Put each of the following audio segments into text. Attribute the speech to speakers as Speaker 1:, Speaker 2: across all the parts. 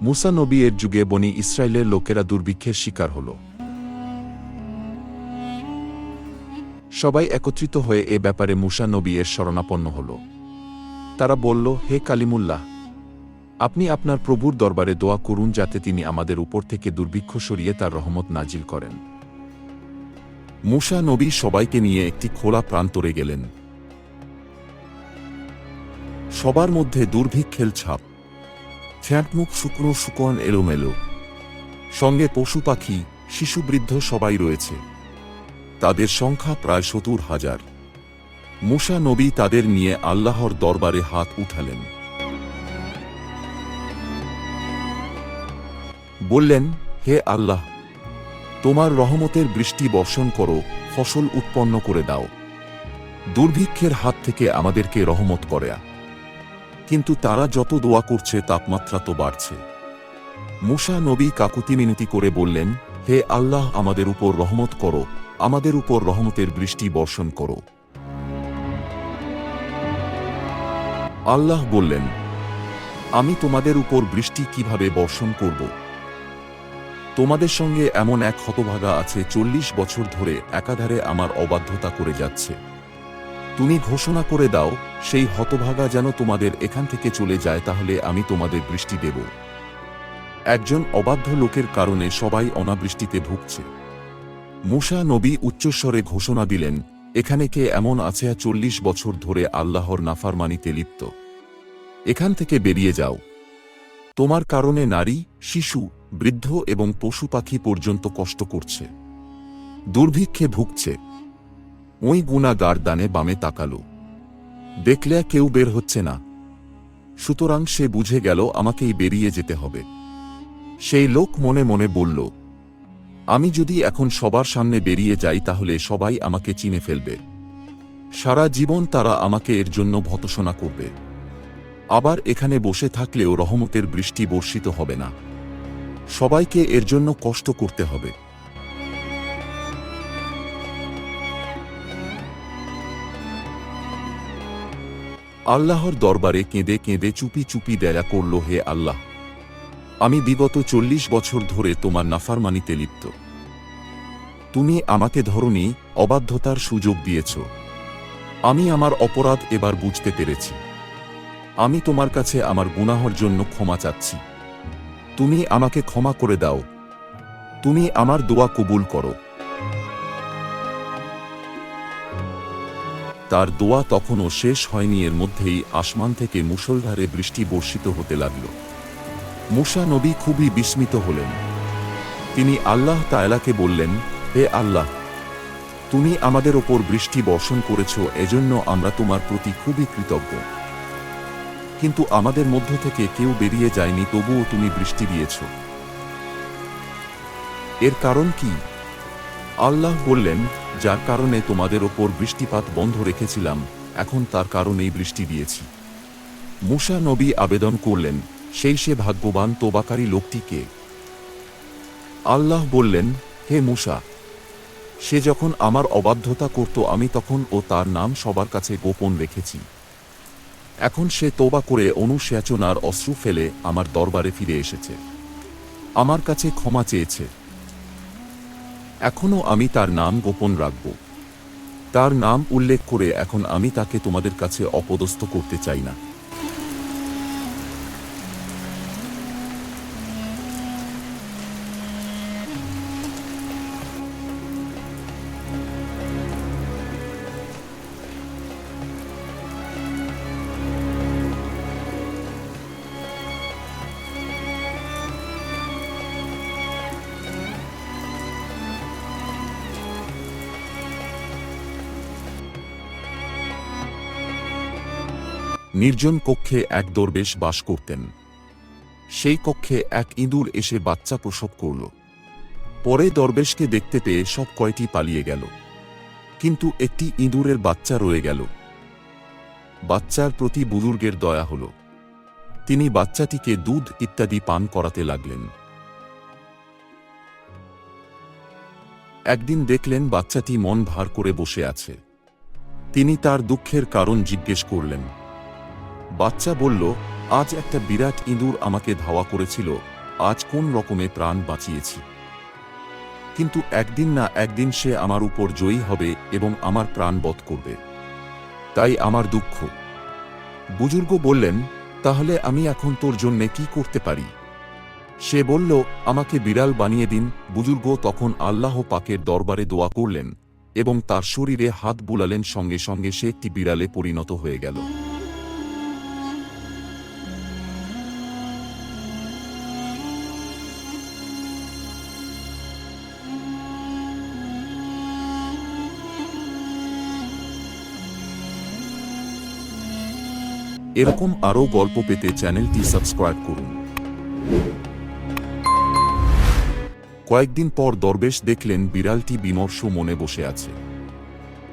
Speaker 1: মুসা নবী এর যুগে বনি ইসরায়েলের লোকেরা দুর্ভিক্ষের শিকার হল। সবাই একত্রিত হয়ে এ ব্যাপারে মুসা নবী এর শরণাপন্ন হল। তারা বলল, হে কালিমুল্লাহ, আপনি আপনার প্রভুর দরবারে দোয়া করুন যাতে তিনি আমাদের উপর থেকে দুর্ভিক্ষ সরিয়ে তার রহমত নাজিল করেন। মুসা নবী সবাইকে নিয়ে একটি খোলা প্রান্তরে গেলেন। সবার মধ্যে দুর্ভিক্ষের ছাপ, ঠ্যাঁটমুখ শুকনো শুকন এলোমেলো, সঙ্গে পশু পাখি, শিশু বৃদ্ধ সবাই রয়েছে। তাদের সংখ্যা প্রায় ৭০,০০০। মুসা নবী তাদের নিয়ে আল্লাহর দরবারে হাত উঠালেন। বললেন, হে আল্লাহ, তোমার রহমতের বৃষ্টি বর্ষণ করো, ফসল উৎপন্ন করে দাও, দুর্ভিক্ষের হাত থেকে আমাদেরকে রহমত করে। কিন্তু তারা যত দোয়া করছে তাপমাত্রা তো বাড়ছে। মুসা নবী কাকুতি মিনতি করে বললেন, হে আল্লাহ, আমাদের উপর রহমত করো, আমাদের উপর রহমতের বৃষ্টি বর্ষণ করো। আল্লাহ বললেন, আমি তোমাদের উপর বৃষ্টি কিভাবে বর্ষণ করব? তোমাদের সঙ্গে এমন এক হতভাগা আছে ৪০ বছর ধরে একাধারে আমার অবাধ্যতা করে যাচ্ছে। তুমি ঘোষণা করে দাও, সেই হতভাগা যেন তোমাদের এখান থেকে চলে যায়, তাহলে আমি তোমাদের বৃষ্টি দেব। একজন অবাধ্য লোকের কারণে সবাই অনাবৃষ্টিতে ভুগছে। মুসা নবী উচ্চস্বরে ঘোষণা দিলেন, এখানে কে এমন আছে ৪০ বছর ধরে আল্লাহর নাফরমানিতে লিপ্ত? এখান থেকে বেরিয়ে যাও। তোমার কারণে নারী, শিশু, বৃদ্ধ এবং পশু পাখি পর্যন্ত কষ্ট করছে, দুর্ভিক্ষে ভুগছে। ওই গুনাহগার ডানে বামে তাকালো, দেখলে কেউ বের হচ্ছে না। সুতরাং সে বুঝে গেল আমাকেই বেরিয়ে যেতে হবে। সেই লোক মনে মনে বলল, আমি যদি এখন সবার সামনে বেরিয়ে যাই তাহলে সবাই আমাকে চিনে ফেলবে। সারা জীবন তারা আমাকে এর জন্য ভৎসনা করবে। আবার এখানে বসে থাকলেও রহমতের বৃষ্টি বর্ষিত হবে না। সবাইকে এর জন্য কষ্ট করতে হবে। আল্লাহর দরবারে কেঁদে কেঁদে চুপি চুপি দয়া করল, হে আল্লাহ, আমি বিগত ৪০ বছর ধরে তোমার নাফরমানিতে লিপ্ত। তুমি আমাকে ধরনি, অবাধ্যতার সুযোগ দিয়েছ। আমি আমার অপরাধ এবার বুঝতে পেরেছি। আমি তোমার কাছে আমার গুনাহর জন্য ক্ষমা চাচ্ছি। তুমি আমাকে ক্ষমা করে দাও। তুমি আমার দোয়া কবুল করো। তার দোয়া তখনও শেষ হয়নি, এর মধ্যেই আসমান থেকে মুষলধারে বৃষ্টি বর্ষিত হতে লাগল। মুসা নবী খুবই বিস্মিত হলেন। তিনি আল্লাহ তাআলাকে বললেন, হে আল্লাহ, তুমি আমাদের ওপর বৃষ্টি বর্ষণ করেছ, এজন্য আমরা তোমার প্রতি খুবই কৃতজ্ঞ। কিন্তু আমাদের মধ্য থেকে কেউ বেরিয়ে যায়নি, তবুও তুমি বৃষ্টি দিয়েছ। এর কারণ কি? আল্লাহ বললেন, যার কারণে তোমাদের ওপর বৃষ্টিপাত বন্ধ রেখেছিলাম, এখন তার কারণেই বৃষ্টি দিয়েছি। মুসা নবী আবেদন করলেন, সেই সে ভাগ্যবান তোবাকারী লোকটি কে? আল্লাহ বললেন, হে মুসা, সে যখন আমার অবাধ্যতা করত আমি তখন ও তার নাম সবার কাছে গোপন রেখেছি। এখন সে তোবা করে অনুশোচনার অশ্রু ফেলে আমার দরবারে ফিরে এসেছে, আমার কাছে ক্ষমা চেয়েছে। এখনও আমি তার নাম গোপন রাখব। তার নাম উল্লেখ করে এখন আমি তাকে তোমাদের কাছে অপদস্থ করতে চাই না। নির্জন কক্ষে এক দরবেশ বাস করতেন। সেই কক্ষে এক ইঁদুর এসে বাচ্চা প্রসব করল। পরে দরবেশকে দেখতে পেয়ে সব কয়টি পালিয়ে গেল, কিন্তু একটি ইঁদুরের বাচ্চা রয়ে গেল। বাচ্চার প্রতি বুজুর্গের দয়া হল। তিনি বাচ্চাটিকে দুধ ইত্যাদি পান করাতে লাগলেন। একদিন দেখলেন বাচ্চাটি মন ভার করে বসে আছে। তিনি তার দুঃখের কারণ জিজ্ঞেস করলেন। বাচ্চা বলল, আজ একটা বিরাট ইঁদুর আমাকে ধাওয়া করেছিল, আজ কোন রকমে প্রাণ বাঁচিয়েছি। কিন্তু একদিন না একদিন সে আমার উপর জয়ী হবে এবং আমার প্রাণ বধ করবে, তাই আমার দুঃখ। বুজুর্গ বললেন, তাহলে আমি এখন তোর জন্যে কি করতে পারি? সে বলল, আমাকে বিড়াল বানিয়ে দিন। বুজুর্গ তখন আল্লাহ পাকের দরবারে দোয়া করলেন এবং তার শরীরে হাত বুলালেন, সঙ্গে সঙ্গে সে একটি বিড়ালে পরিণত হয়ে গেল। এরকম আরও গল্প পেতে চ্যানেলটি সাবস্ক্রাইব করুন। কয়েকদিন পর দরবেশ দেখলেন বিড়ালটি বিমর্ষ মনে বসে আছে।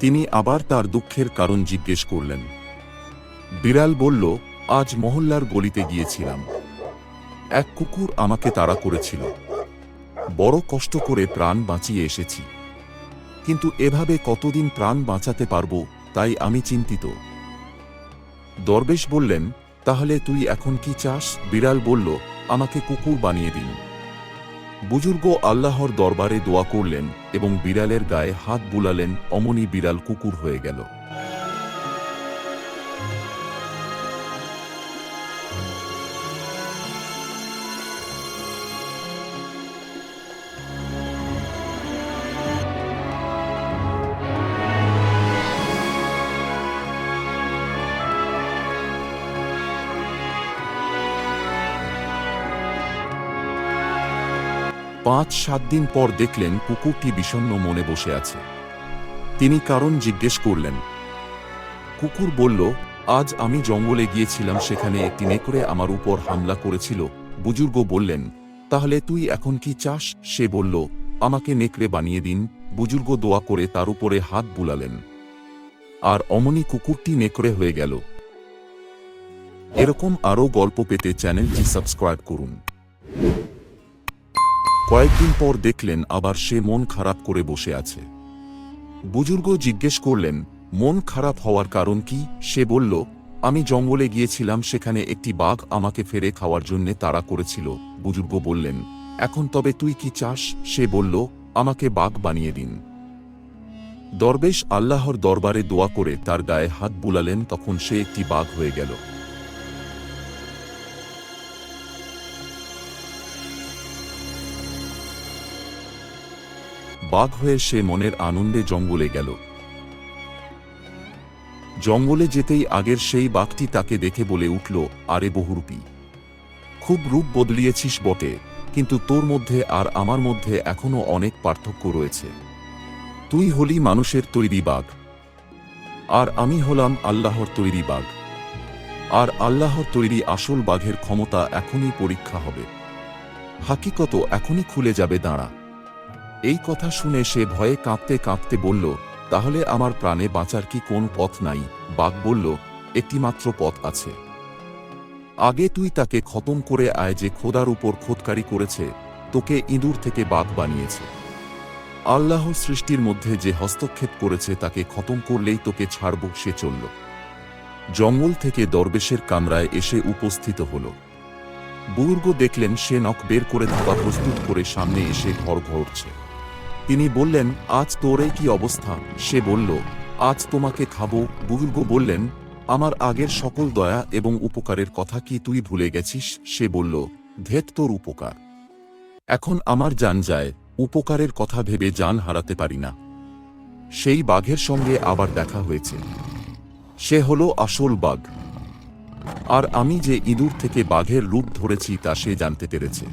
Speaker 1: তিনি আবার তার দুঃখের কারণ জিজ্ঞেস করলেন। বিড়াল বলল, আজ মহল্লার গলিতে গিয়েছিলাম, এক কুকুর আমাকে তাড়া করেছিল। বড় কষ্ট করে প্রাণ বাঁচিয়ে এসেছি, কিন্তু এভাবে কতদিন প্রাণ বাঁচাতে পারবো, তাই আমি চিন্তিত। দরবেশ বললেন, তাহলে তুই এখন কি চাস? বিড়াল বলল, আমাকে কুকুর বানিয়ে দিন। বুজুর্গ আল্লাহর দরবারে দোয়া করলেন এবং বিড়ালের গায়ে হাত বুলালেন, অমনি বিড়াল কুকুর হয়ে গেল। পাঁচ সাত দিন পর দেখলেন কুকুরটি বিষণ্ণ মনে বসে আছে। তিনি কারণ জিজ্ঞেস করলেন। কুকুর বলল, আজ আমি জঙ্গলে গিয়েছিলাম, সেখানে একটি নেকড়ে আমার উপর হামলা করেছিল। বুজুর্গ বললেন, তাহলে তুই এখন কি চাস? সে বলল, আমাকে নেকড়ে বানিয়ে দিন। বুজুর্গ দোয়া করে তার উপরে হাত বুলালেন, আর অমনি কুকুরটি নেকড়ে হয়ে গেল। এরকম আরও গল্প পেতে চ্যানেলটি সাবস্ক্রাইব করুন। কয়েকদিন পর দেখলেন আবার সে মন খারাপ করে বসে আছে। বুজুর্গ জিজ্ঞেস করলেন, মন খারাপ হওয়ার কারণ কি? সে বলল, আমি জঙ্গলে গিয়েছিলাম, সেখানে একটি বাঘ আমাকে ফেরে খাওয়ার জন্য তাড়া করেছিল। বুজুর্গ বললেন, এখন তবে তুই কি চাস? সে বলল, আমাকে বাঘ বানিয়ে দিন। দরবেশ আল্লাহর দরবারে দোয়া করে তার গায়ে হাত বুলালেন, তখন সে একটি বাঘ হয়ে গেল। বাঘ হয়ে সে মনের আনন্দে জঙ্গলে গেল। জঙ্গলে যেতেই আগের সেই বাঘটি তাকে দেখে বলে উঠল, আরে বহুরূপী, খুব রূপ বদলিয়েছিস বটে, কিন্তু তোর মধ্যে আর আমার মধ্যে এখনো অনেক পার্থক্য রয়েছে। তুই হলি মানুষের তৈরি বাঘ, আর আমি হলাম আল্লাহর তৈরি বাঘ। আর আল্লাহর তৈরি আসল বাঘের ক্ষমতা এখনই পরীক্ষা হবে, হাকিকত এখনই খুলে যাবে, দাঁড়া। এই কথা শুনে সে ভয়ে কাঁপতে কাঁপতে বলল, তাহলে আমার প্রাণে বাঁচার কি কোন পথ নাই? বাঘ বলল, একটি মাত্র পথ আছে। আগে তুই তাকে খতম করে আয় যে খোদার উপর খোদকারি করেছে, তোকে ইঁদুর থেকে বাঘ বানিয়েছে। আল্লাহর সৃষ্টির মধ্যে যে হস্তক্ষেপ করেছে তাকে খতম করলেই তোকে ছাড়ব। সে চলল। জঙ্গল থেকে দরবেশের কামরায় এসে উপস্থিত হল। বুজুর্গ দেখলেন সে নখ বের করে থাকা প্রস্তুত করে সামনে এসে ঘর ঘরছে। তিনি বললেন, আজ তোর এই কি অবস্থা? সে বলল, আজ তোমাকে খাবো। বুজুর্গ বললেন, আমার আগের সকল দয়া এবং উপকারের কথা কি তুই ভুলে গেছিস? সে বলল, ধেত তোর উপকার, এখন আমার জান যায়, উপকারের কথা ভেবে জান হারাতে পারি না। সেই বাঘের সঙ্গে আবার দেখা হয়েছে। সে হলো আসল বাঘ, আর আমি যে ইঁদুর থেকে বাঘের রূপ ধরেছি তা সে জানতে পেরেছে।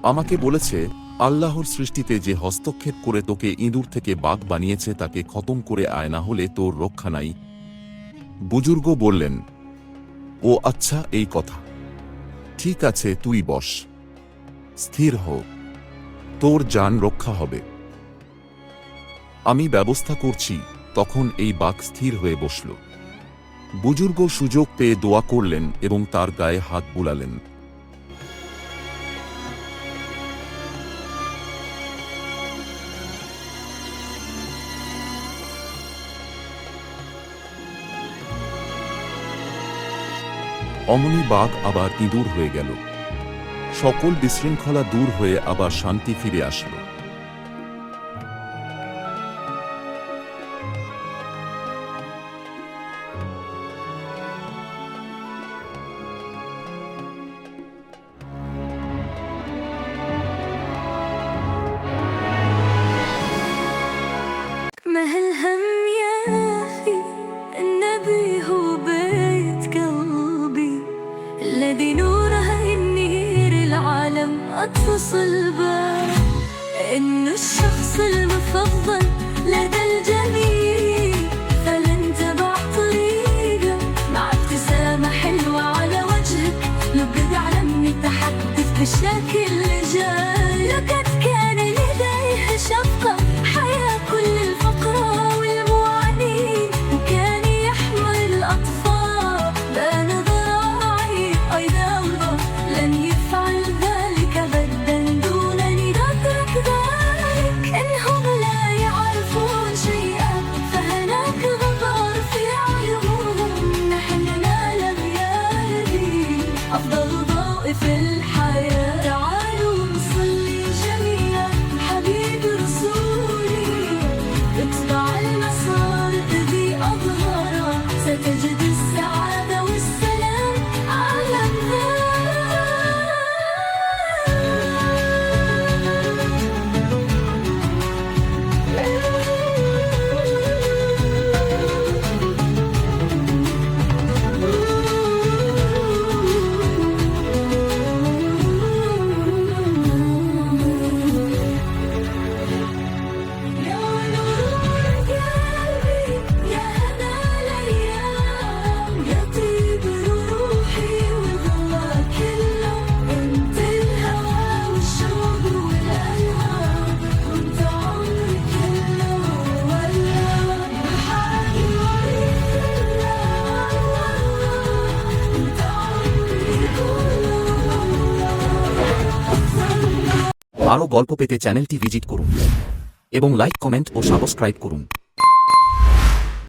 Speaker 1: আমাকে বলেছে, আল্লাহর সৃষ্টিতে যে হস্তক্ষেপ করে তোকে ইঁদুর থেকে বাঘ বানিয়েছে তাকে খতম করে আয়, না হলে তোর রক্ষা নাই। বুজুর্গ বললেন, ও আচ্ছা, এই কথা, ঠিক আছে, তুই বস, স্থির হ, তোর জান রক্ষা হবে, আমি ব্যবস্থা করছি। তখন এই বাঘ স্থির হয়ে বসল। বুজুর্গ সুযোগ পেয়ে দোয়া করলেন এবং তার গায়ে হাত বুলালেন। অমনি বাঘ আবার ইঁদুর হয়ে গেল। সকল বিশৃঙ্খলা দূর হয়ে আবার শান্তি ফিরে আসলো।
Speaker 2: ما هالهم يا أخي، النبي هو بيت قلبي، الذي نوره ينير العالم أطفص الباب، إنه الشخص المفضل لدى الجميع، فلن تبع طريقه مع ابتسامة حلوة على وجهك، لو قد علم يتحدث بشكل جاي، لقد كان لديه شفقة حياة كل الفقراء والمعانين، وكان يحمل الأطفال بين ذراعي، أيضا الله لن يفعل ذلك أبدا دون أن يدرك ذلك، إنهم لا يعرفون شيئا، فهناك غبار في عيونهم، نحن نعلم يا نبي أفضل ضوء في الحياة، تعالوا نصلي جميعا حبيب رسولي، اتبع المسار الذي أظهره، ستجد السعادة والسلام على يا نور قلبي يا هنا الأيام، يا طيب روحي وضوى كله، انت الهوى والشوق والألهام، وانت عمري كله ولا محاكي انت عمري كله।
Speaker 3: আরও গল্প পেতে চ্যানেলটি ভিজিট করুন এবং লাইক, কমেন্ট ও সাবস্ক্রাইব করুন।